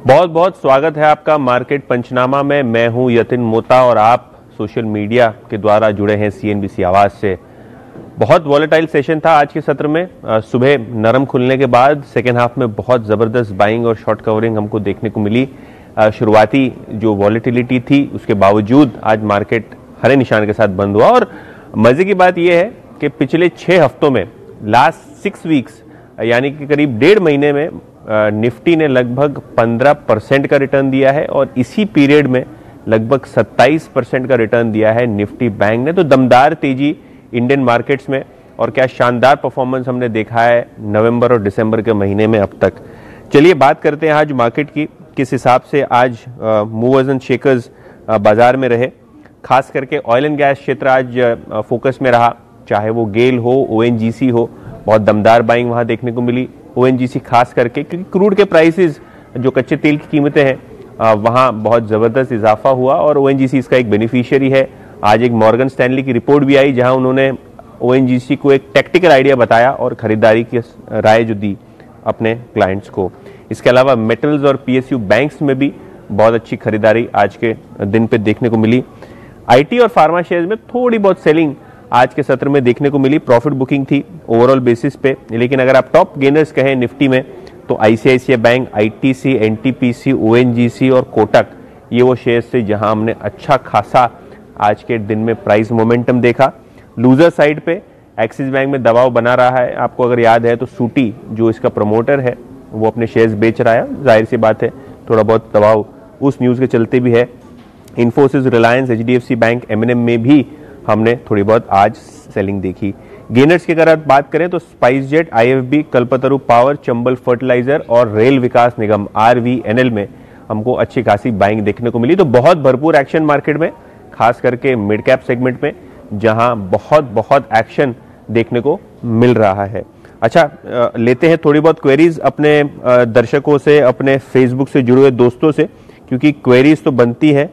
बहुत बहुत स्वागत है आपका मार्केट पंचनामा में। मैं हूं यतिन मोता और आप सोशल मीडिया के द्वारा जुड़े हैं सीएनबीसी आवाज से। बहुत वॉलेटाइल सेशन था आज के सत्र में। सुबह नरम खुलने के बाद सेकेंड हाफ में बहुत ज़बरदस्त बाइंग और शॉर्ट कवरिंग हमको देखने को मिली। शुरुआती जो वॉलेटिलिटी थी उसके बावजूद आज मार्केट हरे निशान के साथ बंद हुआ। और मज़े की बात यह है कि पिछले 6 हफ्तों में लास्ट 6 वीक्स यानी कि करीब 1.5 महीने में निफ्टी ने लगभग 15% का रिटर्न दिया है और इसी पीरियड में लगभग 27% का रिटर्न दिया है निफ्टी बैंक ने। तो दमदार तेजी इंडियन मार्केट्स में और क्या शानदार परफॉर्मेंस हमने देखा है नवंबर और दिसंबर के महीने में अब तक। चलिए बात करते हैं आज मार्केट की, किस हिसाब से आज मूवर्स एंड शेकर्स बाजार में रहे। खास करके ऑयल एंड गैस क्षेत्र आज फोकस में रहा, चाहे वो गेल हो, ओएनजीसी हो, बहुत दमदार बाइंग वहां देखने को मिली। ओएनजीसी खास करके क्योंकि क्रूड के प्राइसेस जो कच्चे तेल की कीमतें हैं वहां बहुत ज़बरदस्त इजाफा हुआ और ओएनजीसी इसका एक बेनिफिशियरी है। आज एक मॉर्गन स्टैनली की रिपोर्ट भी आई जहां उन्होंने ओएनजीसी को एक टेक्टिकल आइडिया बताया और खरीदारी की राय जो दी अपने क्लाइंट्स को। इसके अलावा मेटल्स और पीएसयू बैंक्स में भी बहुत अच्छी खरीदारी आज के दिन पे देखने को मिली। आईटी और फार्मा शेयर्स में थोड़ी बहुत सेलिंग आज के सत्र में देखने को मिली। प्रॉफिट बुकिंग थी ओवरऑल बेसिस पे, लेकिन अगर आप टॉप गेनर्स कहें निफ्टी में तो ICICI bank, ITC, NTPC, ONGC और कोटक ये वो शेयर्स थे जहां हमने अच्छा खासा आज के दिन में प्राइस मोमेंटम देखा। लूजर साइड पे एक्सिस बैंक में दबाव बना रहा है। आपको अगर याद है तो सूटी जो इसका प्रमोटर है वो अपने शेयर्स बेच रहा है, जाहिर सी बात है थोड़ा बहुत दबाव उस न्यूज़ के चलते भी है। इन्फोसिस, रिलायंस, एचडीएफसी बैंक, एमएनएम में भी हमने थोड़ी बहुत आज सेलिंग देखी। गेनर्स की अगर बात करें तो SpiceJet, IFB, Kalpataru power, Chambal fertiliser और रेल विकास निगम आरवीएनएल में हमको अच्छी खासी बाइंग देखने को मिली। तो बहुत भरपूर एक्शन मार्केट में, खास करके मिड कैप सेगमेंट में जहां बहुत एक्शन देखने को मिल रहा है। अच्छा, लेते हैं थोड़ी बहुत क्वेरीज अपने दर्शकों से, अपने फेसबुक से जुड़े हुए दोस्तों से, क्योंकि क्वेरीज तो बनती है।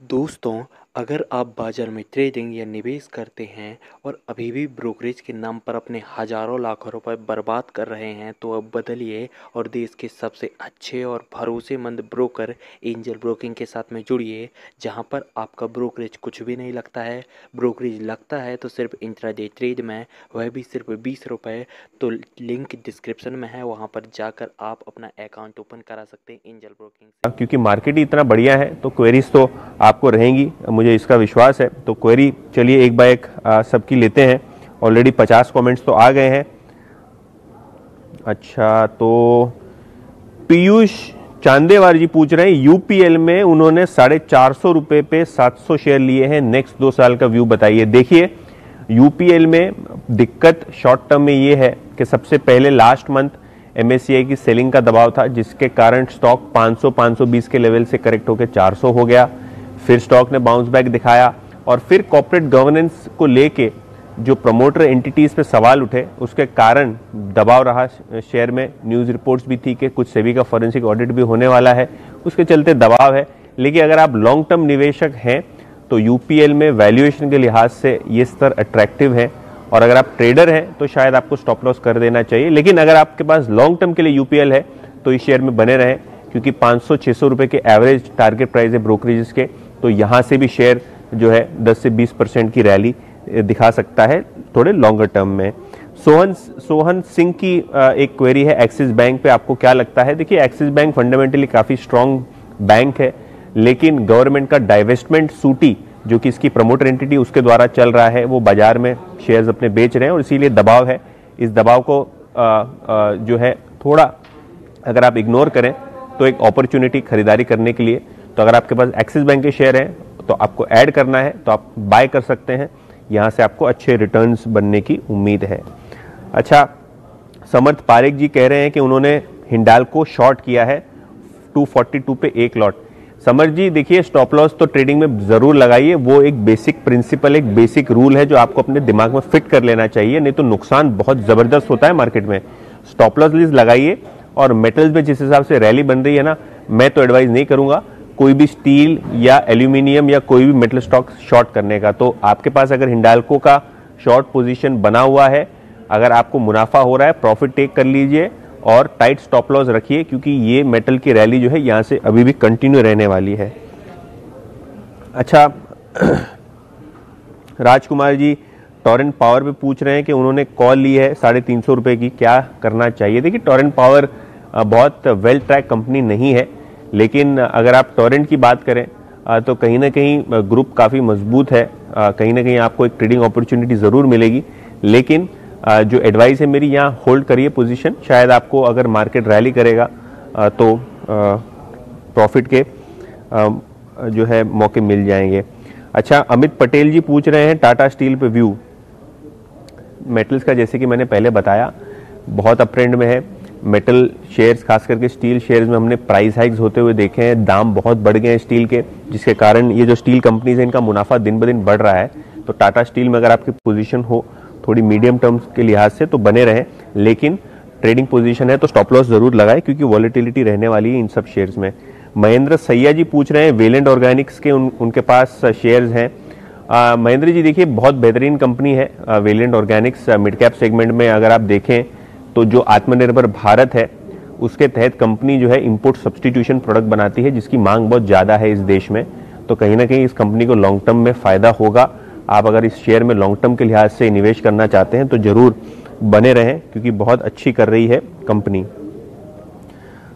दोस्तों, अगर आप बाजार में ट्रेडिंग या निवेश करते हैं और अभी भी ब्रोकरेज के नाम पर अपने हजारों लाखों रुपए बर्बाद कर रहे हैं तो अब बदलिए और देश के सबसे अच्छे और भरोसेमंद ब्रोकर एंजल ब्रोकिंग के साथ में जुड़िए, जहां पर आपका ब्रोकरेज कुछ भी नहीं लगता है। ब्रोकरेज लगता है तो सिर्फ इंट्राडे ट्रेड में, वह भी सिर्फ 20 रुपये। तो लिंक डिस्क्रिप्शन में है, वहाँ पर जाकर आप अपना अकाउंट ओपन करा सकते हैं एंजल ब्रोकिंग से। क्योंकि मार्केट ही इतना बढ़िया है तो क्वेरीज तो आपको रहेंगी, मुझे इसका विश्वास है। तो क्वेरी चलिए एक बाय एक सबकी लेते हैं। ऑलरेडी 50 कमेंट्स तो आ गए हैं। अच्छा, तो पीयूष चांदेवार जी पूछ रहे हैं यूपीएल में उन्होंने 450 रुपए पे 700 शेयर लिए हैं, नेक्स्ट 2 साल का व्यू बताइए। देखिए, यूपीएल में दिक्कत शॉर्ट टर्म में ये है कि सबसे पहले लास्ट मंथ एमएससीआई की सेलिंग का दबाव था, जिसके कारण स्टॉक 500-520 के लेवल से करेक्ट होकर 400 हो गया। फिर स्टॉक ने बाउंस बैक दिखाया और फिर कॉर्पोरेट गवर्नेंस को लेके जो प्रमोटर एंटिटीज पे सवाल उठे उसके कारण दबाव रहा शेयर में। न्यूज़ रिपोर्ट्स भी थी कि कुछ सेबी का फॉरेंसिक ऑडिट भी होने वाला है, उसके चलते दबाव है। लेकिन अगर आप लॉन्ग टर्म निवेशक हैं तो यूपीएल में वैल्यूएशन के लिहाज से ये स्तर अट्रैक्टिव है और अगर आप ट्रेडर हैं तो शायद आपको स्टॉप लॉस कर देना चाहिए। लेकिन अगर आपके पास लॉन्ग टर्म के लिए यूपीएल है तो इस शेयर में बने रहें, क्योंकि 500-600 रुपए के एवरेज टारगेट प्राइस है ब्रोकरेजेस के। तो यहाँ से भी शेयर जो है 10 से 20% की रैली दिखा सकता है थोड़े लॉन्गर टर्म में। सोहन सिंह की एक क्वेरी है एक्सिस बैंक पे, आपको क्या लगता है? देखिए, एक्सिस बैंक फंडामेंटली काफ़ी स्ट्रॉन्ग बैंक है, लेकिन गवर्नमेंट का डाइवेस्टमेंट सूटी जो कि इसकी प्रमोटर एंटिटी उसके द्वारा चल रहा है, वो बाजार में शेयर्स अपने बेच रहे हैं और इसीलिए दबाव है। इस दबाव को जो है थोड़ा अगर आप इग्नोर करें तो एक अपॉर्चुनिटी खरीदारी करने के लिए। तो अगर आपके पास एक्सिस बैंक के शेयर हैं तो आपको ऐड करना है तो आप बाय कर सकते हैं, यहाँ से आपको अच्छे रिटर्न्स बनने की उम्मीद है। अच्छा, समर्थ पारेख जी कह रहे हैं कि उन्होंने हिंडाल्को शॉर्ट किया है 242 पे 1 लॉट। समर्थ जी, देखिए, स्टॉप लॉस तो ट्रेडिंग में जरूर लगाइए, वो एक बेसिक प्रिंसिपल, एक बेसिक रूल है जो आपको अपने दिमाग में फिट कर लेना चाहिए, नहीं तो नुकसान बहुत जबरदस्त होता है मार्केट में। स्टॉप लॉस लिस्ट लगाइए और मेटल्स में जिस हिसाब से रैली बन रही है ना, मैं तो एडवाइज नहीं करूंगा कोई भी स्टील या एल्यूमिनियम या कोई भी मेटल स्टॉक शॉर्ट करने का। तो आपके पास अगर हिंडाल्को का शॉर्ट पोजीशन बना हुआ है, अगर आपको मुनाफा हो रहा है, प्रॉफिट टेक कर लीजिए और टाइट स्टॉप लॉस रखिए, क्योंकि ये मेटल की रैली जो है यहाँ से अभी भी कंटिन्यू रहने वाली है। अच्छा, राजकुमार जी टोरेंट पावर पे पूछ रहे हैं कि उन्होंने कॉल ली है 350 रुपए की, क्या करना चाहिए। देखिए, टोरेंट पावर बहुत वेल ट्रैक कंपनी नहीं है, लेकिन अगर आप टोरेंट की बात करें तो कहीं ना कहीं ग्रुप काफ़ी मजबूत है, कहीं ना कहीं आपको एक ट्रेडिंग अपॉर्चुनिटी ज़रूर मिलेगी। लेकिन जो एडवाइस है मेरी, यहाँ होल्ड करिए पोजीशन, शायद आपको अगर मार्केट रैली करेगा तो प्रॉफिट के जो है मौके मिल जाएंगे। अच्छा, अमित पटेल जी पूछ रहे हैं टाटा स्टील पे व्यू। मेटल्स का जैसे कि मैंने पहले बताया बहुत अप ट्रेंड में है। मेटल शेयर्स, खास करके स्टील शेयर्स में हमने प्राइस हाइक्स होते हुए देखे हैं, दाम बहुत बढ़ गए हैं स्टील के, जिसके कारण ये जो स्टील कंपनीज है इनका मुनाफा दिन ब दिन बढ़ रहा है। तो टाटा स्टील में अगर आपकी पोजीशन हो थोड़ी मीडियम टर्म्स के लिहाज से तो बने रहें, लेकिन ट्रेडिंग पोजीशन है तो स्टॉप लॉस जरूर लगाए, क्योंकि वॉलेटिलिटी रहने वाली है इन सब शेयर्स में। महेंद्र सैया जी पूछ रहे हैं वेलेंट ऑर्गेनिक्स के उनके पास शेयर्स हैं। महेंद्र जी देखिए, बहुत बेहतरीन कंपनी है valent Organics. Mid cap segment में अगर आप देखें तो जो आत्मनिर्भर भारत है उसके तहत कंपनी जो है इंपोर्ट सब्सटीट्यूशन प्रोडक्ट बनाती है, जिसकी मांग बहुत ज़्यादा है इस देश में। तो कहीं ना कहीं इस कंपनी को लॉन्ग टर्म में फ़ायदा होगा। आप अगर इस शेयर में लॉन्ग टर्म के लिहाज से निवेश करना चाहते हैं तो ज़रूर बने रहें, क्योंकि बहुत अच्छी कर रही है कंपनी।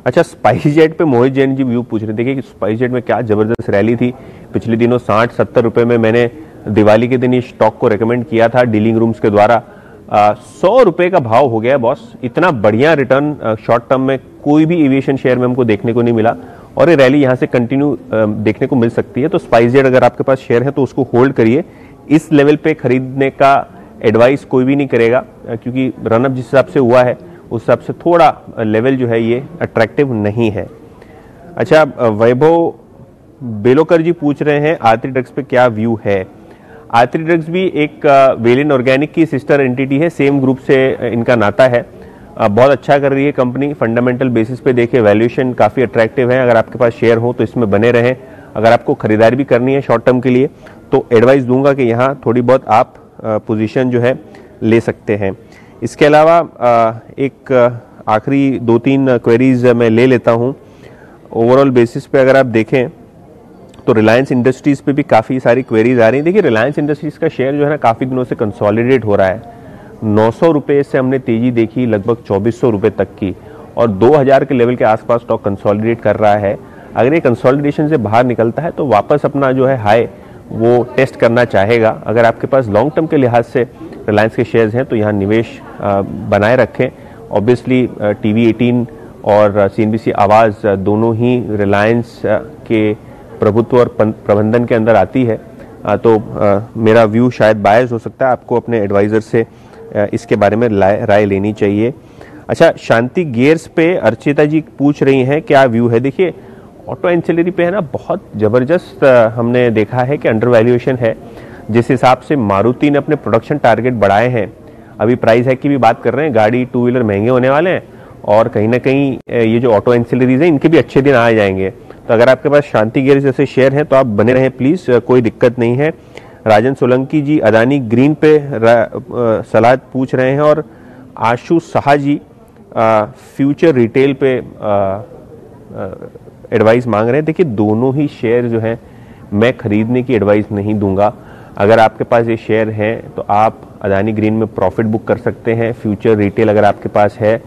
अच्छा, स्पाइस जेट पे मोहित जैन जी व्यू पूछ रहे। देखिए कि स्पाइस जेट में क्या ज़बरदस्त रैली थी पिछले दिनों। 60-70 रुपये में मैंने दिवाली के दिन इस स्टॉक को रेकमेंड किया था डीलिंग रूम्स के द्वारा। 100 रुपये का भाव हो गया बॉस। इतना बढ़िया रिटर्न शॉर्ट टर्म में कोई भी एविएशन शेयर में हमको देखने को नहीं मिला, और ये रैली यहाँ से कंटिन्यू देखने को मिल सकती है। तो स्पाइस जेट अगर आपके पास शेयर है तो उसको होल्ड करिए। इस लेवल पे खरीदने का एडवाइस कोई भी नहीं करेगा, क्योंकि रनअप जिस हिसाब से हुआ है उस हिसाब से थोड़ा लेवल जो है ये अट्रैक्टिव नहीं है। अच्छा, वैभव बेलोकर जी पूछ रहे हैं आरती ड्रग्स पे क्या व्यू है। आरती ड्रग्स भी एक वेलेंट ऑर्गेनिक की सिस्टर एंटिटी है, सेम ग्रुप से इनका नाता है। बहुत अच्छा कर रही है कंपनी, फंडामेंटल बेसिस पे देखिए वैल्यूएशन काफ़ी अट्रैक्टिव है। अगर आपके पास शेयर हो तो इसमें बने रहें। अगर आपको खरीदारी भी करनी है शॉर्ट टर्म के लिए तो एडवाइस दूंगा कि यहाँ थोड़ी बहुत आप पोजीशन जो है ले सकते हैं। इसके अलावा एक आखिरी 2-3 क्वेरीज मैं ले लेता हूँ। ओवरऑल बेसिस पे अगर आप देखें तो रिलायंस इंडस्ट्रीज पे भी काफ़ी सारी क्वेरीज आ रही हैं। देखिए, रिलायंस इंडस्ट्रीज का शेयर जो है ना काफ़ी दिनों से कंसोलिडेट हो रहा है। 900 रुपये से हमने तेजी देखी लगभग 2400 रुपये तक की, और 2000 के लेवल के आसपास स्टॉक कंसोलिडेट कर रहा है। अगर ये कंसोलिडेशन से बाहर निकलता है तो वापस अपना जो है हाई वो टेस्ट करना चाहेगा। अगर आपके पास लॉन्ग टर्म के लिहाज से रिलायंस के शेयर्स हैं तो यहाँ निवेश बनाए रखें। ऑब्वियसली TV 18 और CNBC आवाज़ दोनों ही रिलायंस के प्रभुत्व और प्रबंधन के अंदर आती है। तो मेरा व्यू शायद बायस हो सकता है, आपको अपने एडवाइज़र से इसके बारे में राय लेनी चाहिए। अच्छा, शांति गियर्स पे अर्चिता जी पूछ रही हैं क्या व्यू है। देखिए, ऑटो एंसिलरी पे है ना बहुत ज़बरदस्त हमने देखा है कि अंडर वैल्यूएशन है। जिस हिसाब से मारुति ने अपने प्रोडक्शन टारगेट बढ़ाए हैं, अभी प्राइस हाइक की भी बात कर रहे हैं, गाड़ी 2 व्हीलर महंगे होने वाले हैं, और कहीं ना कहीं ये जो ऑटो एंसिलरीज हैं इनके भी अच्छे दिन आ जाएंगे। तो अगर आपके पास शांति गियर्स जैसे शेयर हैं तो आप बने रहें प्लीज़, कोई दिक्कत नहीं है। राजन सोलंकी जी अदानी ग्रीन पे सलाह पूछ रहे हैं, और आशु शाह जी फ्यूचर रिटेल पे एडवाइस मांग रहे हैं। देखिए, दोनों ही शेयर जो हैं मैं खरीदने की एडवाइस नहीं दूंगा। अगर आपके पास ये शेयर हैं तो आप अदानी ग्रीन में प्रॉफिट बुक कर सकते हैं। फ्यूचर रिटेल अगर आपके पास है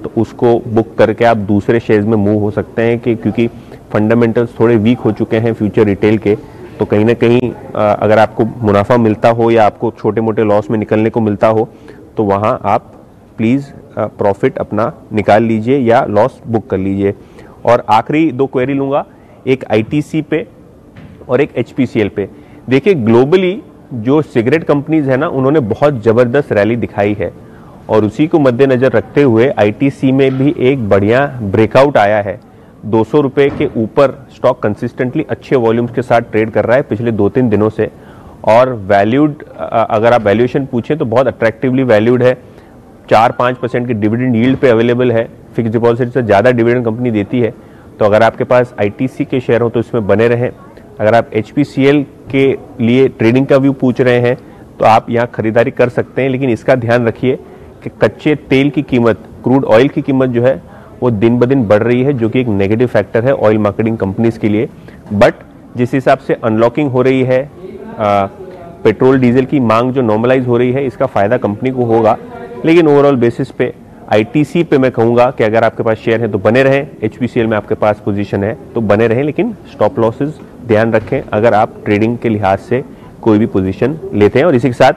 तो उसको बुक करके आप दूसरे शेयर्स में मूव हो सकते हैं, कि क्योंकि फंडामेंटल्स थोड़े वीक हो चुके हैं फ्यूचर रिटेल के। तो कहीं ना कहीं अगर आपको मुनाफा मिलता हो या आपको छोटे मोटे लॉस में निकलने को मिलता हो तो वहाँ आप प्लीज़ प्रॉफिट अपना निकाल लीजिए या लॉस बुक कर लीजिए। और आखिरी 2 क्वेरी लूँगा, एक ITC पे और एक HPCL पे। देखिए, ग्लोबली जो सिगरेट कंपनीज है ना उन्होंने बहुत ज़बरदस्त रैली दिखाई है, और उसी को मद्देनज़र रखते हुए ITC में भी एक बढ़िया ब्रेकआउट आया है। 200 रुपये के ऊपर स्टॉक कंसिस्टेंटली अच्छे वॉल्यूम्स के साथ ट्रेड कर रहा है पिछले 2-3 दिनों से, और वैल्यूड अगर आप वैल्यूएशन पूछें तो बहुत अट्रैक्टिवली वैल्यूड है। 4-5% की डिविडेंड यील्ड पे अवेलेबल है, फिक्स डिपॉजिट से ज़्यादा डिविडेंड कंपनी देती है। तो अगर आपके पास ITC के शेयर हो तो इसमें बने रहें। अगर आप HPCL के लिए ट्रेडिंग का व्यू पूछ रहे हैं तो आप यहाँ खरीदारी कर सकते हैं, लेकिन इसका ध्यान रखिए कि कच्चे तेल की कीमत क्रूड ऑयल की कीमत जो है वो दिन ब दिन बढ़ रही है, जो कि एक नेगेटिव फैक्टर है ऑयल मार्केटिंग कंपनीज के लिए। बट जिस हिसाब से अनलॉकिंग हो रही है, पेट्रोल डीजल की मांग जो नॉर्मलाइज हो रही है, इसका फायदा कंपनी को होगा। लेकिन ओवरऑल बेसिस पे आईटीसी पे मैं कहूंगा कि अगर आपके पास शेयर है तो बने रहें, एचपीसीएल में आपके पास पोजीशन है तो बने रहें, लेकिन स्टॉप लॉसेस ध्यान रखें अगर आप ट्रेडिंग के लिहाज से कोई भी पोजीशन लेते हैं। और इसी के साथ